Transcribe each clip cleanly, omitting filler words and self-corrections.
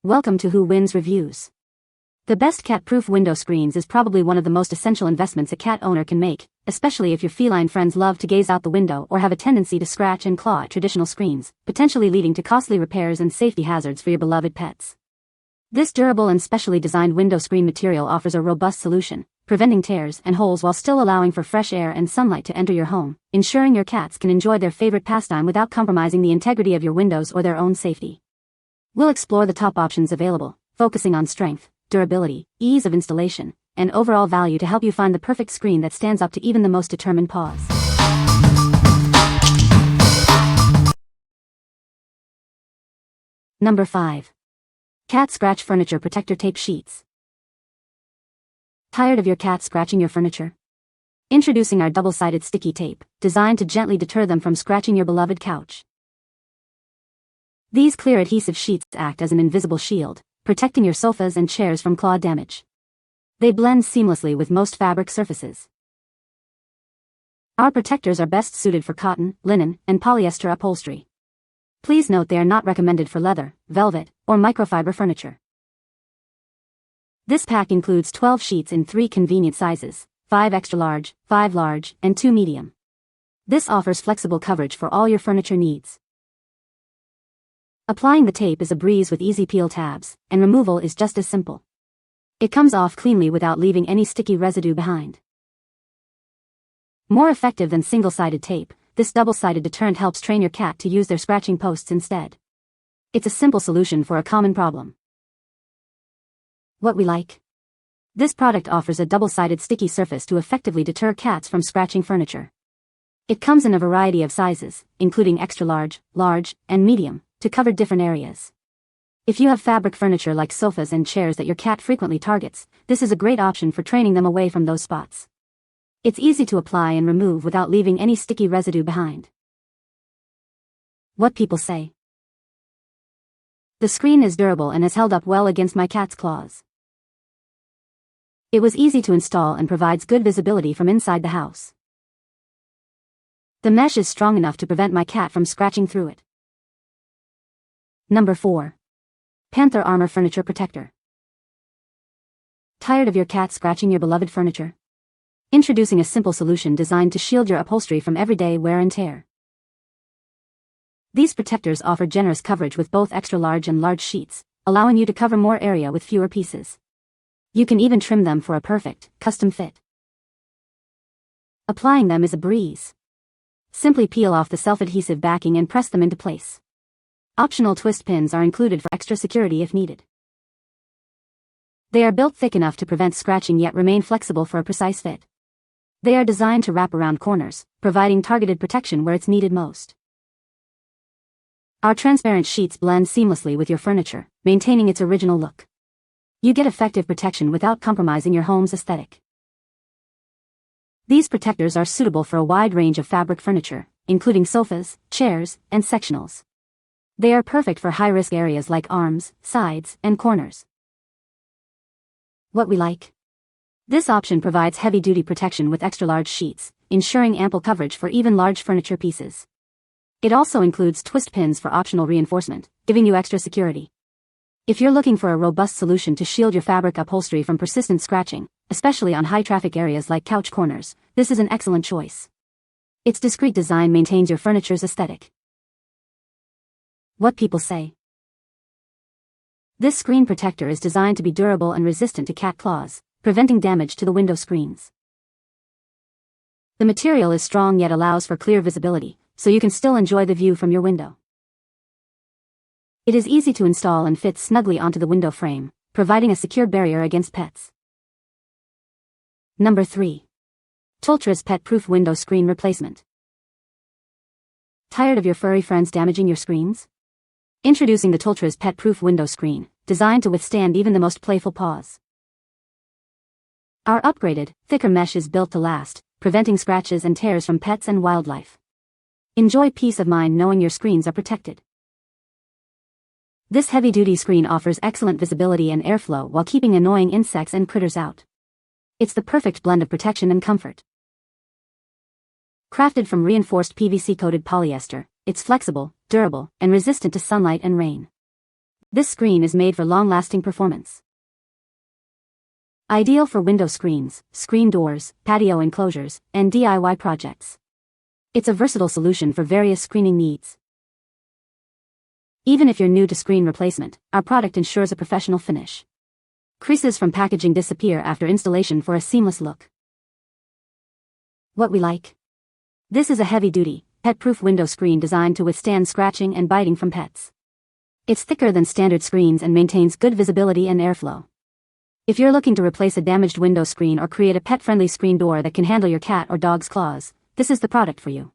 Welcome to Who Wins Reviews. The best cat-proof window screens is probably one of the most essential investments a cat owner can make, especially if your feline friends love to gaze out the window or have a tendency to scratch and claw at traditional screens, potentially leading to costly repairs and safety hazards for your beloved pets. This durable and specially designed window screen material offers a robust solution, preventing tears and holes while still allowing for fresh air and sunlight to enter your home, ensuring your cats can enjoy their favorite pastime without compromising the integrity of your windows or their own safety. We'll explore the top options available, focusing on strength, durability, ease of installation, and overall value to help you find the perfect screen that stands up to even the most determined paws. Number 5. Cat Scratch Furniture Protector Tape Sheets. Tired of your cat scratching your furniture? Introducing our double-sided sticky tape, designed to gently deter them from scratching your beloved couch. These clear adhesive sheets act as an invisible shield, protecting your sofas and chairs from claw damage. They blend seamlessly with most fabric surfaces. Our protectors are best suited for cotton, linen, and polyester upholstery. Please note they are not recommended for leather, velvet, or microfiber furniture. This pack includes 12 sheets in 3 convenient sizes, 5 extra large, 5 large, and 2 medium. This offers flexible coverage for all your furniture needs. Applying the tape is a breeze with easy peel tabs, and removal is just as simple. It comes off cleanly without leaving any sticky residue behind. More effective than single-sided tape, this double-sided deterrent helps train your cat to use their scratching posts instead. It's a simple solution for a common problem. What we like? This product offers a double-sided sticky surface to effectively deter cats from scratching furniture. It comes in a variety of sizes, including extra large, large, and medium, to cover different areas. If you have fabric furniture like sofas and chairs that your cat frequently targets, this is a great option for training them away from those spots. It's easy to apply and remove without leaving any sticky residue behind. What people say. The screen is durable and has held up well against my cat's claws. It was easy to install and provides good visibility from inside the house. The mesh is strong enough to prevent my cat from scratching through it. Number 4. Panther Armor Furniture Protector. Tired of your cat scratching your beloved furniture? Introducing a simple solution designed to shield your upholstery from everyday wear and tear. These protectors offer generous coverage with both extra large and large sheets, allowing you to cover more area with fewer pieces. You can even trim them for a perfect, custom fit. Applying them is a breeze. Simply peel off the self-adhesive backing and press them into place. Optional twist pins are included for extra security if needed. They are built thick enough to prevent scratching yet remain flexible for a precise fit. They are designed to wrap around corners, providing targeted protection where it's needed most. Our transparent sheets blend seamlessly with your furniture, maintaining its original look. You get effective protection without compromising your home's aesthetic. These protectors are suitable for a wide range of fabric furniture, including sofas, chairs, and sectionals. They are perfect for high-risk areas like arms, sides, and corners. What we like? This option provides heavy-duty protection with extra-large sheets, ensuring ample coverage for even large furniture pieces. It also includes twist pins for optional reinforcement, giving you extra security. If you're looking for a robust solution to shield your fabric upholstery from persistent scratching, especially on high-traffic areas like couch corners, this is an excellent choice. Its discreet design maintains your furniture's aesthetic. What people say. This screen protector is designed to be durable and resistant to cat claws, preventing damage to the window screens. The material is strong yet allows for clear visibility, so you can still enjoy the view from your window. It is easy to install and fits snugly onto the window frame, providing a secure barrier against pets. Number 3. Tooltriz Pet-Proof Window Screen Replacement. Tired of your furry friends damaging your screens? Introducing the Tooltriz Pet-Proof Window Screen, designed to withstand even the most playful paws. Our upgraded, thicker mesh is built to last, preventing scratches and tears from pets and wildlife. Enjoy peace of mind knowing your screens are protected. This heavy-duty screen offers excellent visibility and airflow while keeping annoying insects and critters out. It's the perfect blend of protection and comfort. Crafted from reinforced PVC-coated polyester, it's flexible, durable, and resistant to sunlight and rain. This screen is made for long-lasting performance. Ideal for window screens, screen doors, patio enclosures, and DIY projects. It's a versatile solution for various screening needs. Even if you're new to screen replacement, our product ensures a professional finish. Creases from packaging disappear after installation for a seamless look. What we like. This is a heavy-duty, pet-proof window screen designed to withstand scratching and biting from pets. It's thicker than standard screens and maintains good visibility and airflow. If you're looking to replace a damaged window screen or create a pet-friendly screen door that can handle your cat or dog's claws, this is the product for you.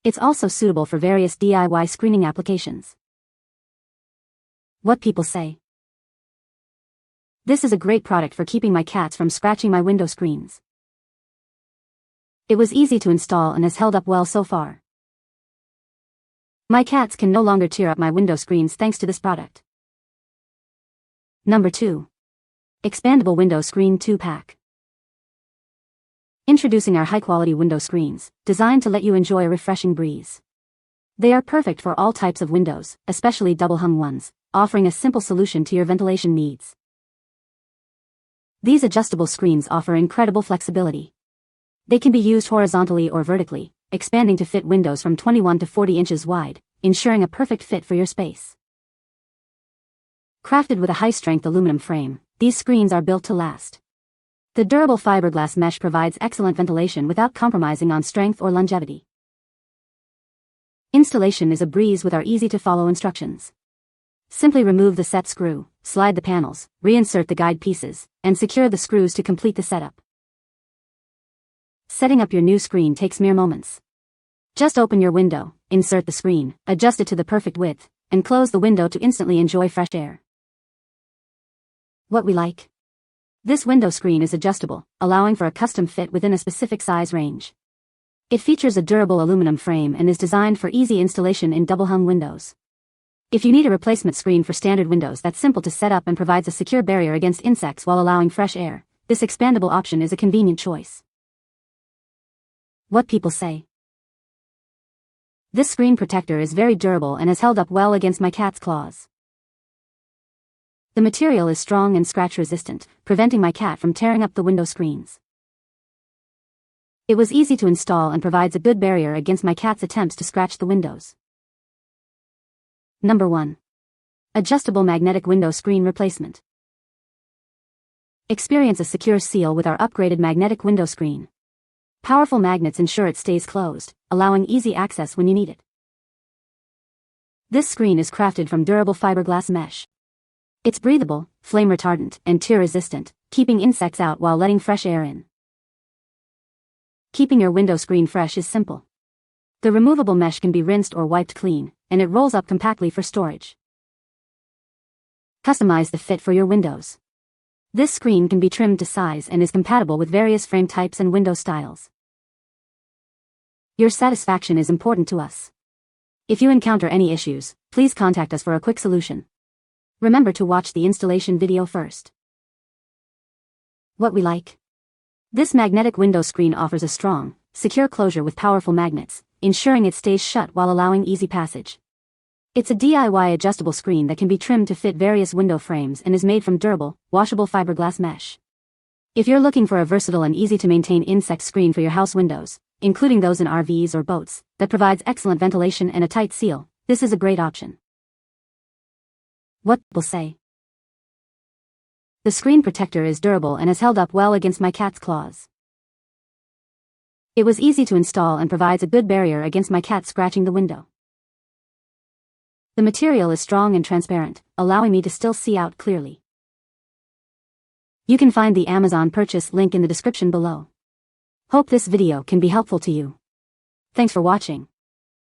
It's also suitable for various DIY screening applications. What people say. This is a great product for keeping my cats from scratching my window screens. It was easy to install and has held up well so far. My cats can no longer tear up my window screens thanks to this product. Number 2. Expandable Window Screen 2-Pack. Introducing our high-quality window screens, designed to let you enjoy a refreshing breeze. They are perfect for all types of windows, especially double-hung ones, offering a simple solution to your ventilation needs. These adjustable screens offer incredible flexibility. They can be used horizontally or vertically, expanding to fit windows from 21 to 40 inches wide, ensuring a perfect fit for your space. Crafted with a high-strength aluminum frame, these screens are built to last. The durable fiberglass mesh provides excellent ventilation without compromising on strength or longevity. Installation is a breeze with our easy-to-follow instructions. Simply remove the set screw, slide the panels, reinsert the guide pieces, and secure the screws to complete the setup. Setting up your new screen takes mere moments. Just open your window, insert the screen, adjust it to the perfect width, and close the window to instantly enjoy fresh air. What we like. This window screen is adjustable, allowing for a custom fit within a specific size range. It features a durable aluminum frame and is designed for easy installation in double-hung windows. If you need a replacement screen for standard windows that's simple to set up and provides a secure barrier against insects while allowing fresh air, this expandable option is a convenient choice. What people say. This screen protector is very durable and has held up well against my cat's claws. The material is strong and scratch-resistant, preventing my cat from tearing up the window screens. It was easy to install and provides a good barrier against my cat's attempts to scratch the windows. Number 1. Adjustable Magnetic Window Screen Replacement. Experience a secure seal with our upgraded magnetic window screen. Powerful magnets ensure it stays closed, allowing easy access when you need it. This screen is crafted from durable fiberglass mesh. It's breathable, flame retardant, and tear resistant, keeping insects out while letting fresh air in. Keeping your window screen fresh is simple. The removable mesh can be rinsed or wiped clean, and it rolls up compactly for storage. Customize the fit for your windows. This screen can be trimmed to size and is compatible with various frame types and window styles. Your satisfaction is important to us. If you encounter any issues, please contact us for a quick solution. Remember to watch the installation video first. What we like. This magnetic window screen offers a strong, secure closure with powerful magnets, ensuring it stays shut while allowing easy passage. It's a DIY adjustable screen that can be trimmed to fit various window frames and is made from durable, washable fiberglass mesh. If you're looking for a versatile and easy-to-maintain insect screen for your house windows, including those in RVs or boats, that provides excellent ventilation and a tight seal, this is a great option. What people say. The screen protector is durable and has held up well against my cat's claws. It was easy to install and provides a good barrier against my cat scratching the window. The material is strong and transparent, allowing me to still see out clearly. You can find the Amazon purchase link in the description below. Hope this video can be helpful to you. Thanks for watching.